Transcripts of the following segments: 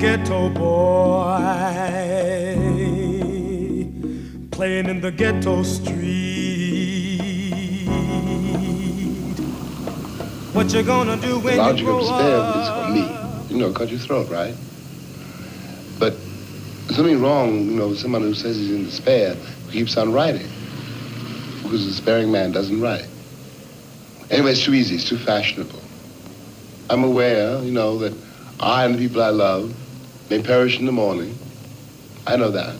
ghetto boy playing in the ghetto street. What you gonna do when you grow up? The logic of despair is for me, cut your throat, right? But there's something wrong, with someone who says he's in despair who keeps on writing. Because a despairing man doesn't write. Anyway, it's too easy, it's too fashionable. I'm aware, that I and the people I love may perish in the morning. I know that.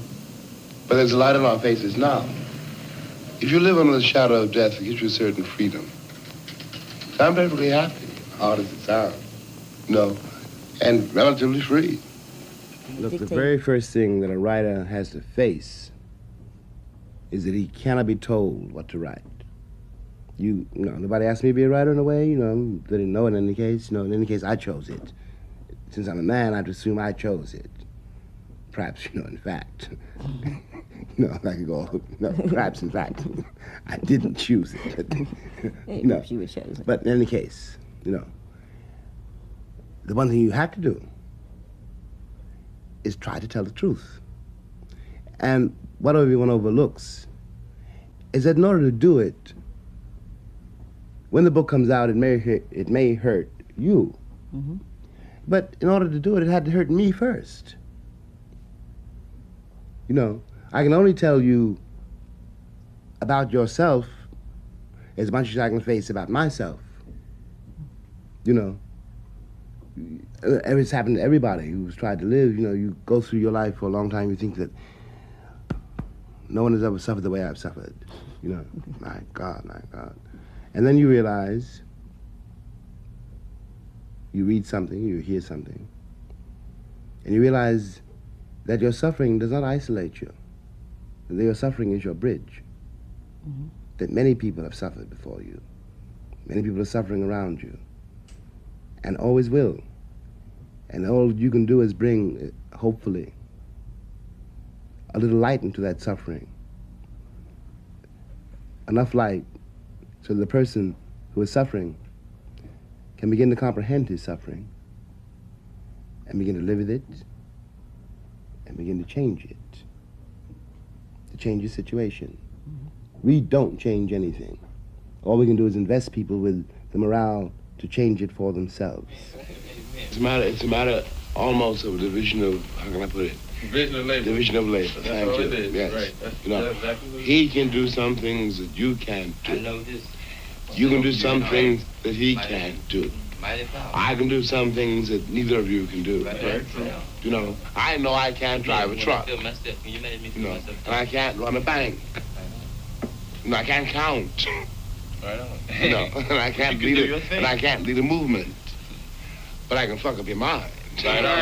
But there's a light on our faces now. If you live under the shadow of death, it gives you a certain freedom. So I'm perfectly happy, hard as it sounds, and relatively free. Look, the very first thing that a writer has to face is that he cannot be told what to write. Nobody asked me to be a writer in a way, they didn't know in any case. In any case, I chose it. Since I'm a man, I have to assume I chose it. Perhaps, in fact. I could go, perhaps, in fact, I didn't choose it. She was chosen. But in any case, the one thing you have to do is try to tell the truth. And what everyone overlooks is that in order to do it, when the book comes out, it may hurt you. Mm-hmm. But in order to do it, it had to hurt me first. I can only tell you about yourself as much as I can face about myself. It's happened to everybody who's tried to live. You go through your life for a long time, you think that no one has ever suffered the way I've suffered. My God. And then you realize, you read something, you hear something, and you realize that your suffering does not isolate you. That your suffering is your bridge. Mm-hmm. That many people have suffered before you. Many people are suffering around you. And always will. And all you can do is bring, hopefully, a little light into that suffering. Enough light so the person who is suffering can begin to comprehend his suffering and begin to live with it and begin to change it, to change his situation. Mm-hmm. We don't change anything. All we can do is invest people with the morale to change it for themselves. It's a matter almost of a division of, how can I put it? Division of labor. Division of labor. That's Thank all you. it is. Yes. Right. That's exactly what it he can do some things that you can't do. I know this. You can do some things that he can't do. I can do some things that neither of you can do. Right. I know I can't drive a truck. And I can't run a bank. I can't count. Right on. And I can't lead a movement. But I can fuck up your mind. Right on.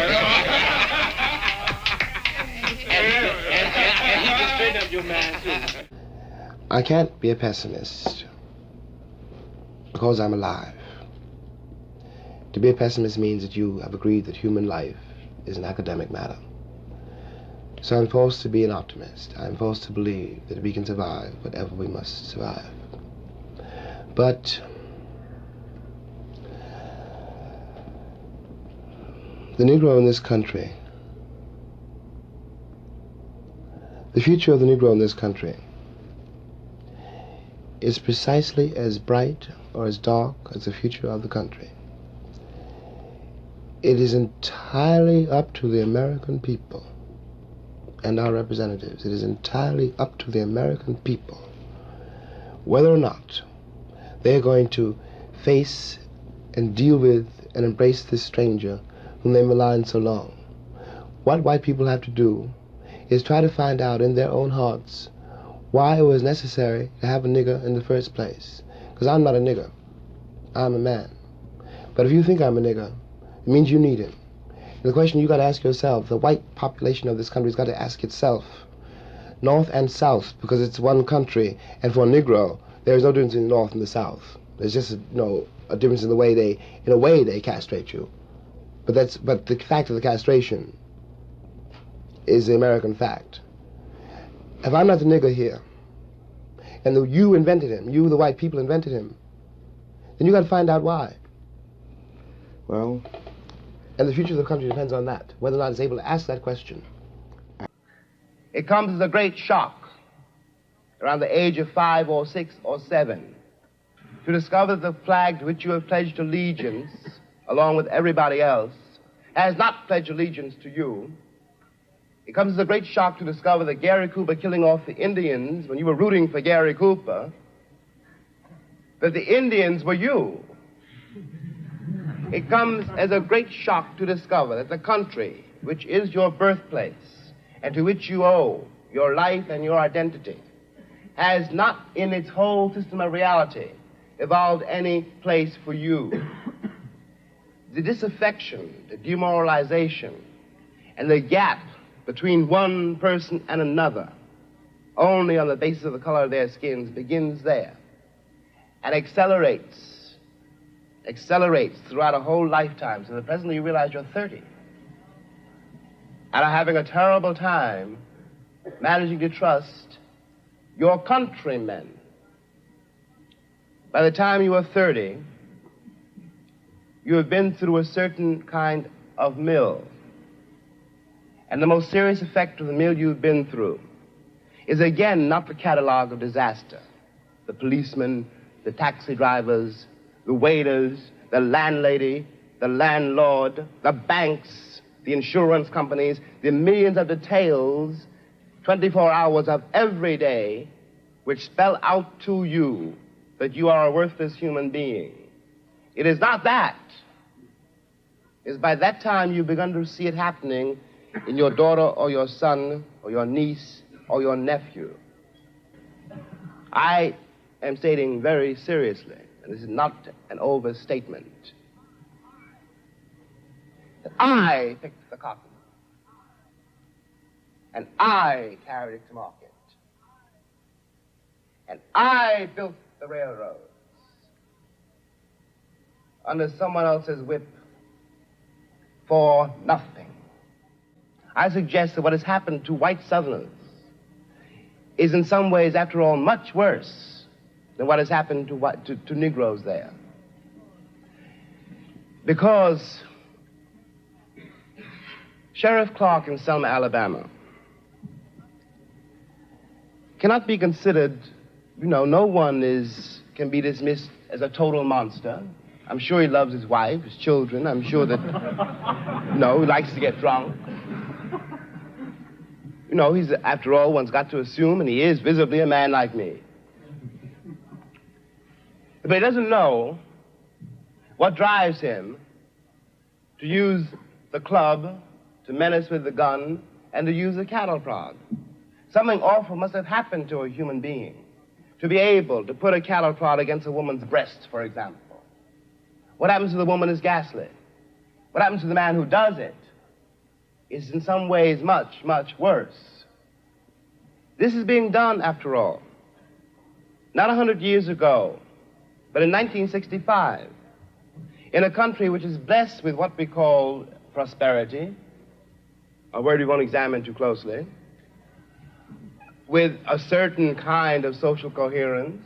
And you can straighten up your mind too. I can't be a pessimist because I'm alive. To be a pessimist means that you have agreed that human life is an academic matter. So I'm forced to be an optimist. I'm forced to believe that we can survive whatever we must survive. But the Negro in this country, the future of the Negro in this country is precisely as bright or as dark as the future of the country. It is entirely up to the American people and our representatives. It is entirely up to the American people whether or not they're going to face and deal with and embrace this stranger whom they maligned so long. What white people have to do is try to find out in their own hearts why it was necessary to have a nigger in the first place. Because I'm not a nigger. I'm a man. But if you think I'm a nigger, it means you need him. And the question you got to ask yourself, the white population of this country has got to ask itself, North and South, because it's one country, and for a Negro, there is no difference in the North and the South. There's just a difference in the way they castrate you. But the fact of the castration is the American fact. If I'm not the nigger here, and you invented him, you, the white people, invented him, then you got to find out why. Well, And the future of the country depends on that, whether or not it's able to ask that question. It comes as a great shock around the age of 5 or 6 or 7 to discover that the flag to which you have pledged allegiance, along with everybody else, has not pledged allegiance to you. It comes as a great shock to discover that Gary Cooper killing off the Indians when you were rooting for Gary Cooper, that the Indians were you. It comes as a great shock to discover that the country, which is your birthplace, and to which you owe your life and your identity, has not in its whole system of reality evolved any place for you. The disaffection, the demoralization, and the gap between one person and another, only on the basis of the color of their skins, begins there and accelerates throughout a whole lifetime, so that presently you realize you're 30 and are having a terrible time managing to trust your countrymen. By the time you are 30, you have been through a certain kind of mill. And the most serious effect of the mill you've been through is, again, not the catalog of disaster. The policemen, the taxi drivers, the waiters, the landlady, the landlord, the banks, the insurance companies, the millions of details, 24 hours of every day, which spell out to you that you are a worthless human being. It is not that. It is by that time you've begun to see it happening in your daughter or your son or your niece or your nephew. I am stating very seriously, and this is not an overstatement, that I picked the cotton and I carried it to market and I built the railroads under someone else's whip for nothing. I suggest that what has happened to white Southerners is in some ways, after all, much worse than what has happened to Negroes there. Because Sheriff Clark in Selma, Alabama, cannot be considered, no one can be dismissed as a total monster. I'm sure he loves his wife, his children. I'm sure that, he likes to get drunk. He's, after all, one's got to assume, and he is visibly a man like me. But he doesn't know what drives him to use the club, to menace with the gun, and to use the cattle prod. Something awful must have happened to a human being to be able to put a cattle prod against a woman's breast, for example. What happens to the woman is ghastly. What happens to the man who does it is in some ways much, much worse. This is being done, after all, not 100 years ago, but in 1965, in a country which is blessed with what we call prosperity, a word we won't examine too closely, with a certain kind of social coherence,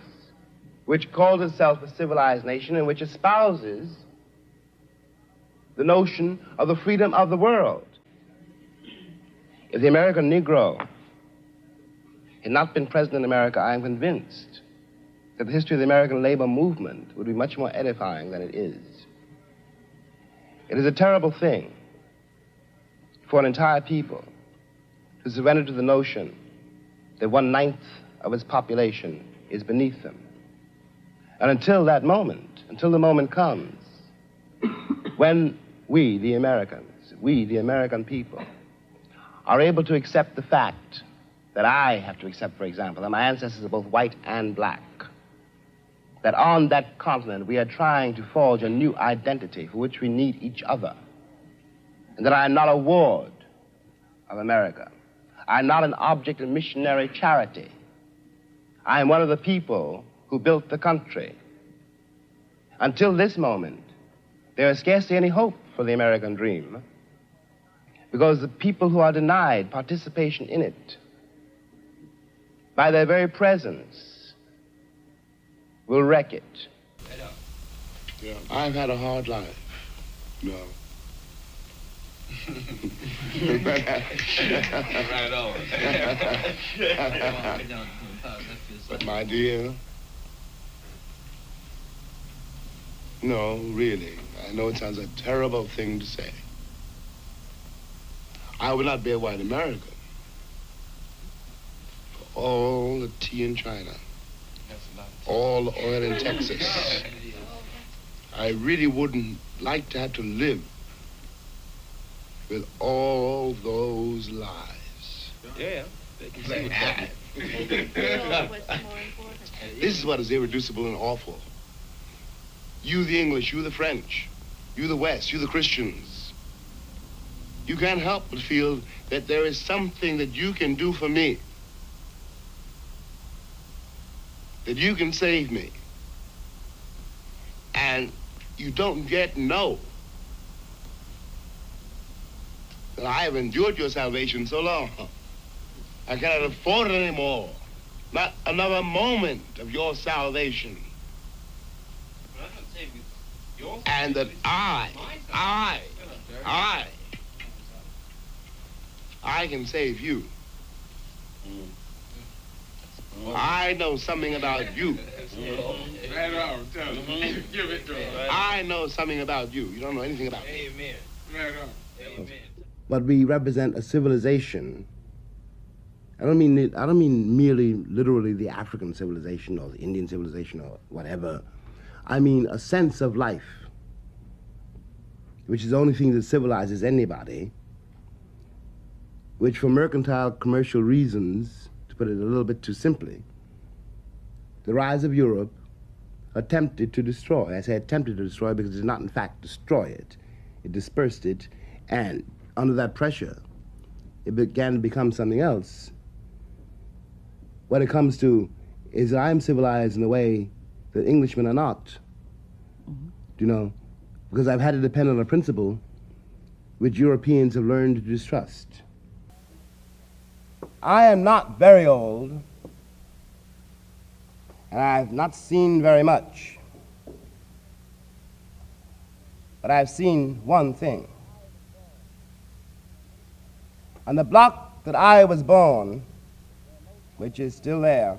which calls itself a civilized nation and which espouses the notion of the freedom of the world. If the American Negro had not been present in America, I am convinced that the history of the American labor movement would be much more edifying than it is. It is a terrible thing for an entire people to surrender to the notion that 1/9 of its population is beneath them. And until that moment, until the moment comes when we, the Americans, we, the American people, are able to accept the fact that I have to accept, for example, that my ancestors are both white and black, that on that continent we are trying to forge a new identity for which we need each other, and that I am not a ward of America. I am not an object of missionary charity. I am one of the people who built the country. Until this moment, there is scarcely any hope for the American dream, because the people who are denied participation in it, by their very presence, will wreck it. Yeah, I've had a hard life, Right on. But my dear, no, really, I know it sounds a terrible thing to say. I would not be a white American for all the tea in China, all the oil in Texas. I really wouldn't like to have to live with all those lies. Yeah. They can see what's happening. This is what is irreducible and awful. You the English, you the French, you the West, you the Christians. You can't help but feel that there is something that you can do for me. That you can save me. And you don't yet know that I have endured your salvation so long. I cannot afford it anymore. Not another moment of your salvation. And that I can save you. I know something about you. Right on, tell him. Give it to him. I know something about you. You don't know anything about me. Amen. Right on. Amen. But we represent a civilization. I don't mean merely literally the African civilization or the Indian civilization or whatever. I mean a sense of life, which is the only thing that civilizes anybody, which for mercantile commercial reasons, to put it a little bit too simply, the rise of Europe attempted to destroy. I say attempted to destroy because it did not in fact destroy it. It dispersed it, and under that pressure, it began to become something else. What it comes to is that I'm civilized in a way that Englishmen are not. You know, because I've had to depend on a principle which Europeans have learned to distrust. I am not very old, and I've not seen very much, but I've seen one thing. On the block that I was born, which is still there,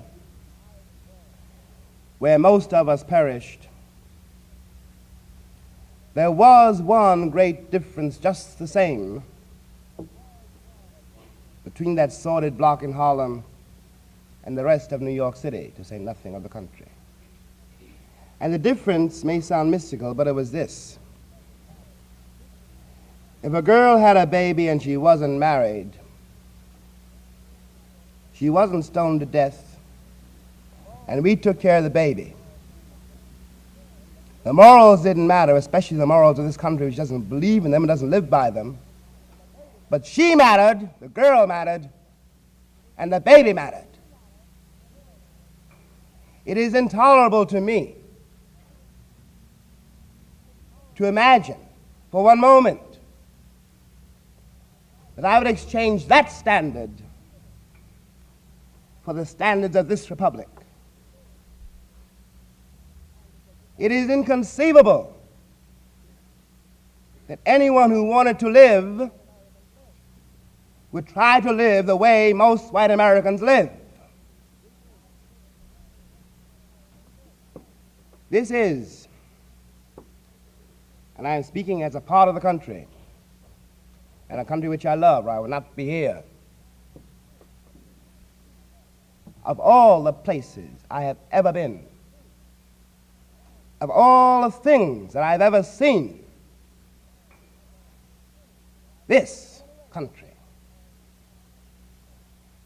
where most of us perished, there was one great difference just the same between that sordid block in Harlem and the rest of New York City, to say nothing of the country. And the difference may sound mystical, but it was this. If a girl had a baby and she wasn't married, she wasn't stoned to death, and we took care of the baby. The morals didn't matter, especially the morals of this country, which doesn't believe in them and doesn't live by them. But she mattered, the girl mattered, and the baby mattered. It is intolerable to me to imagine for one moment that I would exchange that standard for the standards of this republic. It is inconceivable that anyone who wanted to live would try to live the way most white Americans live. This is, and I am speaking as a part of the country, and a country which I love, or I would not be here. Of all the places I have ever been, of all the things that I've ever seen, this country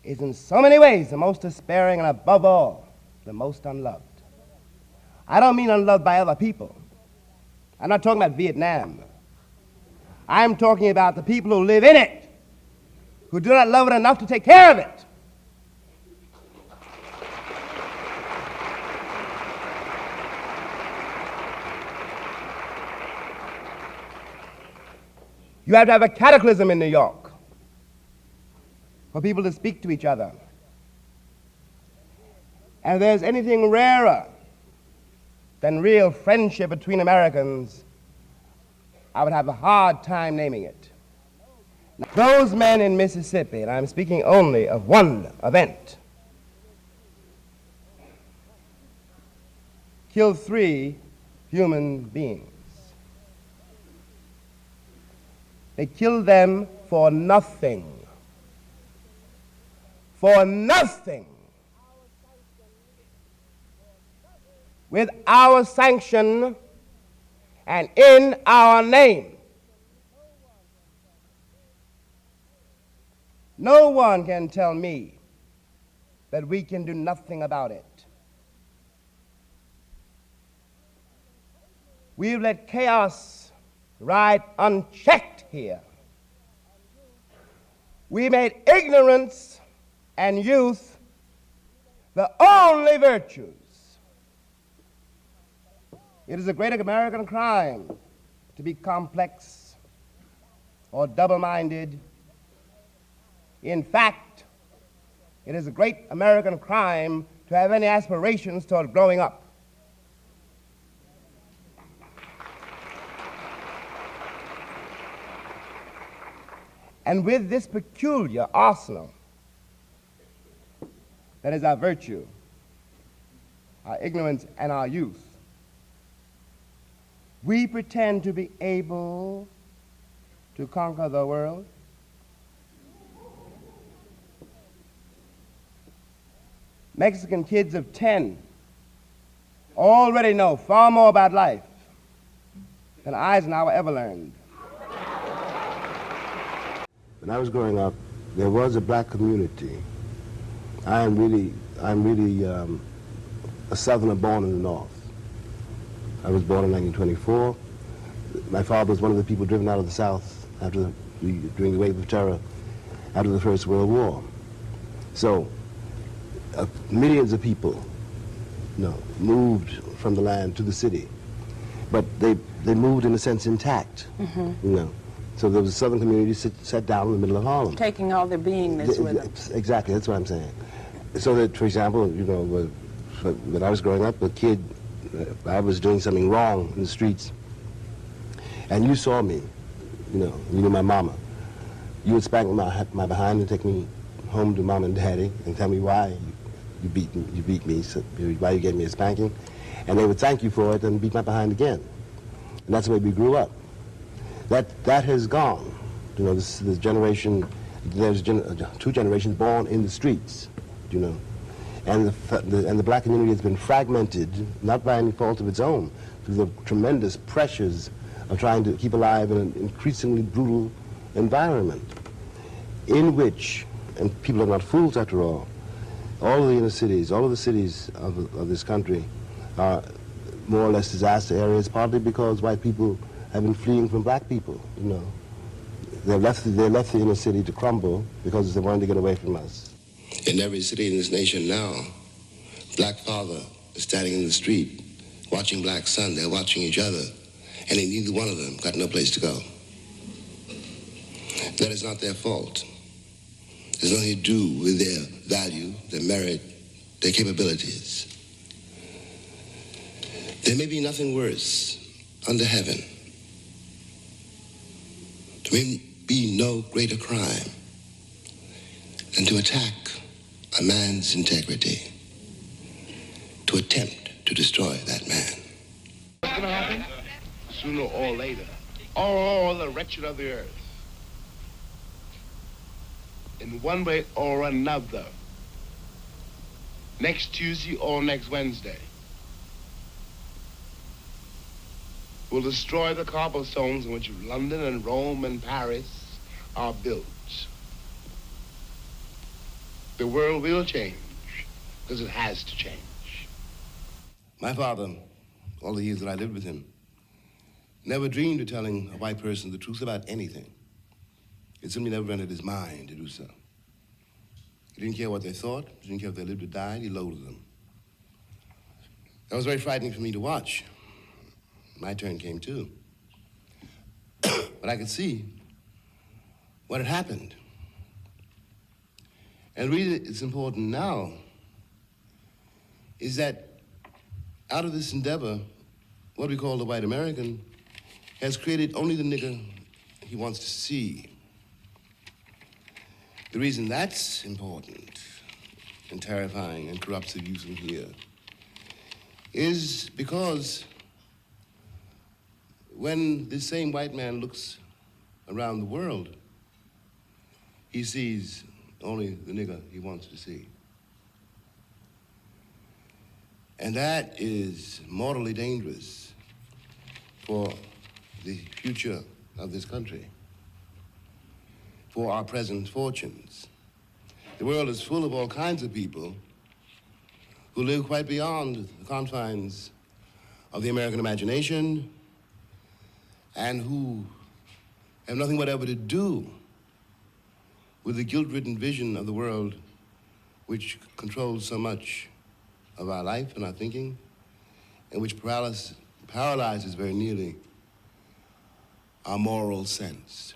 is in so many ways the most despairing and above all, the most unloved. I don't mean unloved by other people. I'm not talking about Vietnam. I'm talking about the people who live in it, who do not love it enough to take care of it. You have to have a cataclysm in New York for people to speak to each other. And if there's anything rarer than real friendship between Americans, I would have a hard time naming it. Those men in Mississippi, and I'm speaking only of one event, killed 3 human beings. They killed them for nothing. For nothing. With our sanction and in our name. No one can tell me that we can do nothing about it. We've let chaos ride unchecked here. We made ignorance and youth the only virtues. It is a great American crime to be complex or double-minded. In fact, it is a great American crime to have any aspirations toward growing up. And with this peculiar arsenal that is our virtue, our ignorance, and our youth, we pretend to be able to conquer the world. Mexican kids of 10 already know far more about life than Eisenhower ever learned. When I was growing up, there was a black community. I'm really a Southerner born in the North. I was born in 1924. My father was one of the people driven out of the South during the wave of terror after the First World War. So millions of people, moved from the land to the city, but they moved in a sense intact. So there was a Southern community set down in the middle of Harlem. Taking all their beingness with them. Exactly, that's what I'm saying. So that, for example, when I was growing up, a kid, I was doing something wrong in the streets, and you saw me, you knew my mama. You would spank my behind and take me home to mom and daddy and tell me why you beat me, so why you gave me a spanking, and they would thank you for it and beat my behind again. And that's the way we grew up. That has gone. This generation, there's 2 generations born in the streets, and the black community has been fragmented, not by any fault of its own, through the tremendous pressures of trying to keep alive in an increasingly brutal environment, in which, and people are not fools after all of the inner cities, all of the cities of this country are more or less disaster areas, partly because white people have been fleeing from black people, They left the inner city to crumble because they wanted to get away from us. In every city in this nation now, black father is standing in the street, watching black son. They're watching each other, and neither one of them got no place to go. That is not their fault. It's nothing to do with their value, their merit, their capabilities. There may be nothing worse under heaven. There may be no greater crime than to attack a man's integrity, to attempt to destroy that man. What's going to happen? Sooner or later, all the wretched of the earth, in one way or another, next Tuesday or next Wednesday, will destroy the cobblestones in which London and Rome and Paris are built. The world will change, because it has to change. My father, all the years that I lived with him, never dreamed of telling a white person the truth about anything. It simply never entered his mind to do so. He didn't care what they thought. He didn't care if they lived or died. He loathed them. That was very frightening for me to watch. My turn came too. But I could see what had happened. And really, it's important now is that out of this endeavor, what we call the white American has created only the nigger he wants to see. The reason that's important and terrifying and corruptive use of here is because when this same white man looks around the world, he sees only the nigger he wants to see. And that is mortally dangerous for the future of this country, for our present fortunes. The world is full of all kinds of people who live quite beyond the confines of the American imagination and who have nothing whatever to do with the guilt-ridden vision of the world which controls so much of our life and our thinking, and which paralyzes very nearly our moral sense.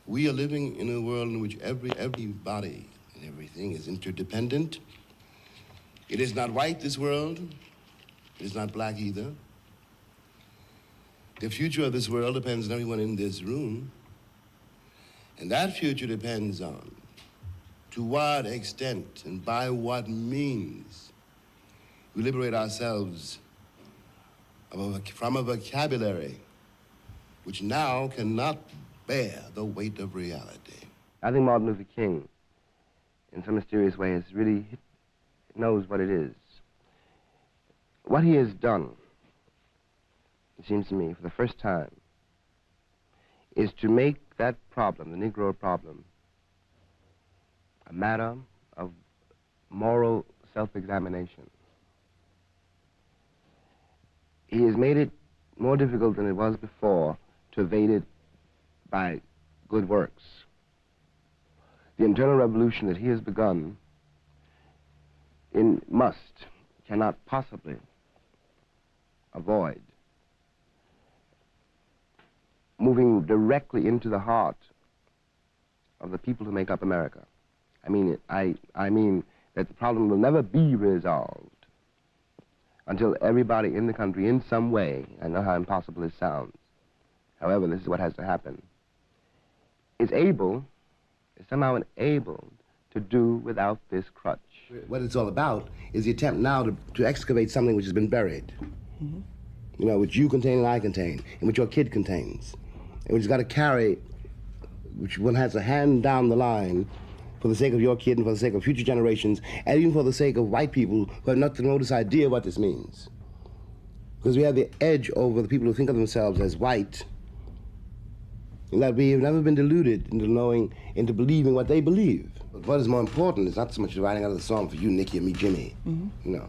We are living in a world in which everybody and everything is interdependent. It is not white, this world. It is not black either. The future of this world depends on everyone in this room. And that future depends on to what extent and by what means we liberate ourselves from a vocabulary which now cannot bear the weight of reality. I think Martin Luther King, in some mysterious way, has really knows what it is. What he has done, it seems to me, for the first time, is to make that problem, the Negro problem, a matter of moral self-examination. He has made it more difficult than it was before to evade it by good works. The internal revolution that he has begun cannot possibly avoid moving directly into the heart of the people who make up America. I mean that the problem will never be resolved until everybody in the country, in some way, I know how impossible this sounds, however, this is what has to happen, is somehow enabled to do without this crutch. What it's all about is the attempt now to excavate something which has been buried. Mm-hmm. You know, which you contain and I contain, and which your kid contains, and which has got to carry, which one has to hand down the line for the sake of your kid and for the sake of future generations, and even for the sake of white people who have not the remotest idea what this means. Because we have the edge over the people who think of themselves as white, and that we have never been deluded into believing what they believe. But what is more important is not so much writing out of the song for you, Nicky, and me, Jimmy, you know.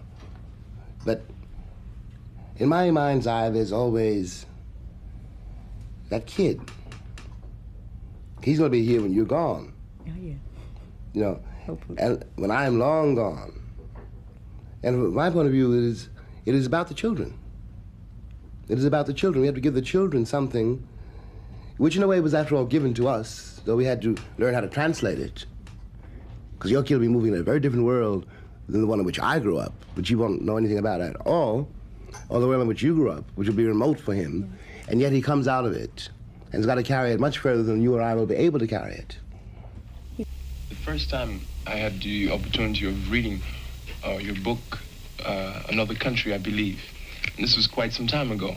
But in my mind's eye, there's always that kid. He's going to be here when you're gone. Oh, yeah. You know, hopefully. And when I'm long gone. And from my point of view, it is about the children. It is about the children. We have to give the children something which in a way was after all given to us, though we had to learn how to translate it. Because your kid will be moving in a very different world than the one in which I grew up, which you won't know anything about at all, or the world in which you grew up, which will be remote for him, and yet he comes out of it and has got to carry it much further than you or I will be able to carry it. The first time I had the opportunity of reading your book, Another Country, I believe, and this was quite some time ago,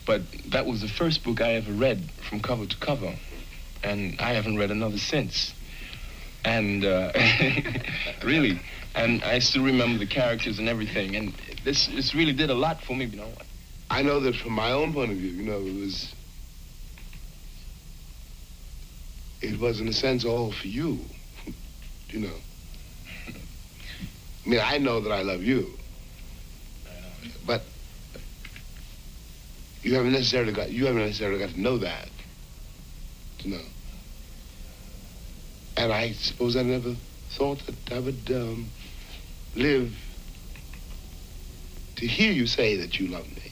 but that was the first book I ever read from cover to cover, and I haven't read another since. And really, and I still remember the characters and everything, and this really did a lot for me, you know. I know that from my own point of view, you know, it was in a sense all for you, you know. I mean, I know that I love you, but you haven't necessarily got to know that, you know. And I suppose I never thought that I would live to hear you say that you love me.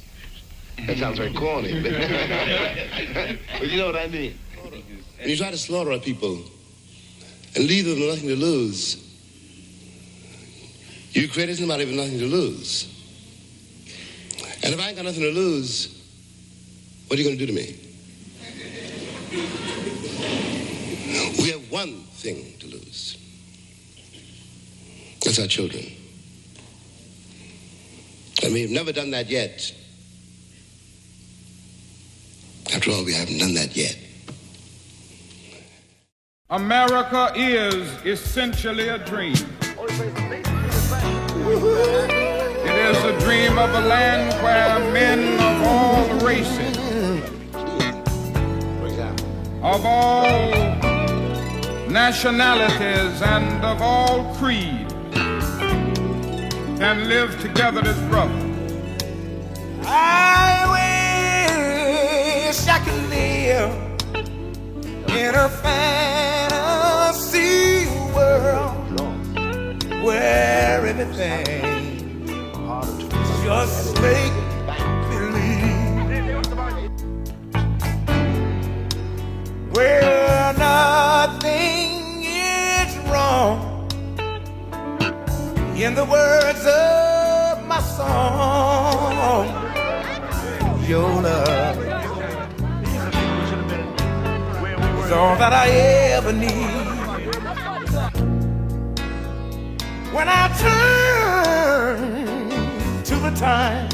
That sounds very corny, but you know what I mean. When you try to slaughter people and leave them with nothing to lose, you created somebody with nothing to lose. And if I ain't got nothing to lose, what are you going to do to me? We have one thing to lose. That's our children. And we've never done that yet. After all, we haven't done that yet. America is essentially a dream. It is a dream of a land where men of all races, of all nationalities, and of all creeds can live together as brothers. I wish I could live in a fantasy world where everything just make believe, where nothing is wrong. In the words of my song, your love is all that I ever need. When I turn to the time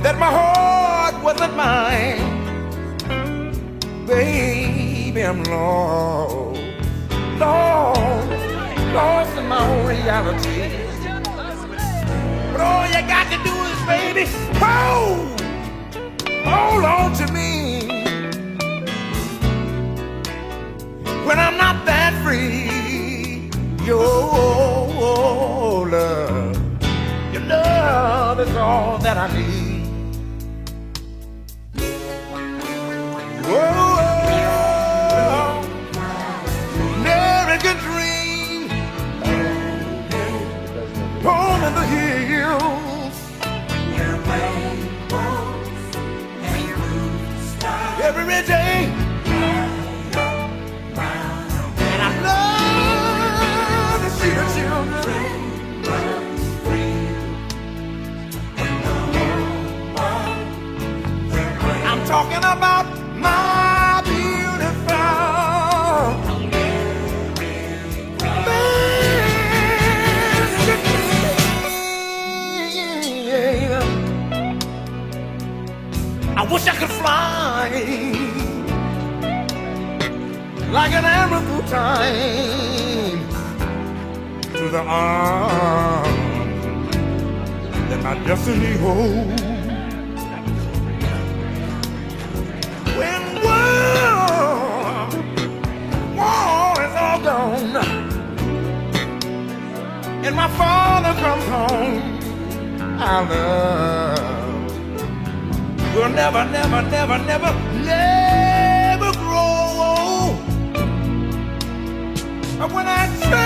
that my heart wasn't mine, baby, I'm lost, lost in my own reality. But all you got to do is, baby, hold on to me. When I'm not that free, your love is all that I need. Whoa, American dream, home in the hills, every day. And I love to see the children. I'm talking about my beautiful baby. I wish I could fly like an arrow through time to the arms that my destiny holds. When war is all gone and my father comes home, our love will never, never, never, never, never grow. But when I turn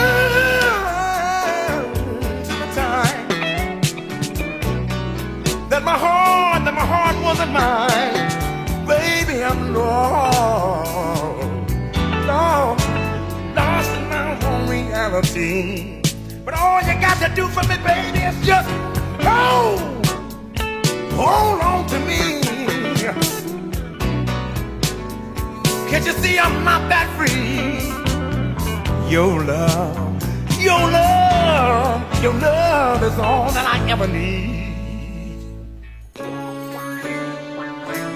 to the time that my heart wasn't mine, baby, I'm lost in my own reality. But all you got to do for me, baby, is just hold on to me. Can't you see I'm not that free? Your love is all that I ever need.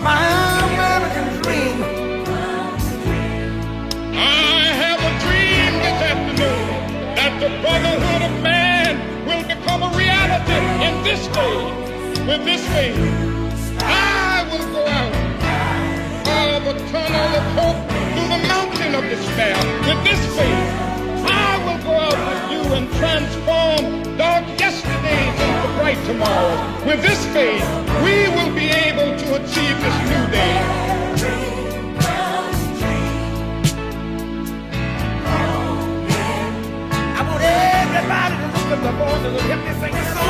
My American dream. I have a dream this afternoon that the brotherhood of man will become a reality in this day. With this faith, I will go out of a tunnel of hope through the mountain of despair. With this faith, I will go out with you and transform dark yesterdays into bright tomorrows. With this faith, we will be able to achieve this new day. I want everybody to look at the voices and help me sing a song.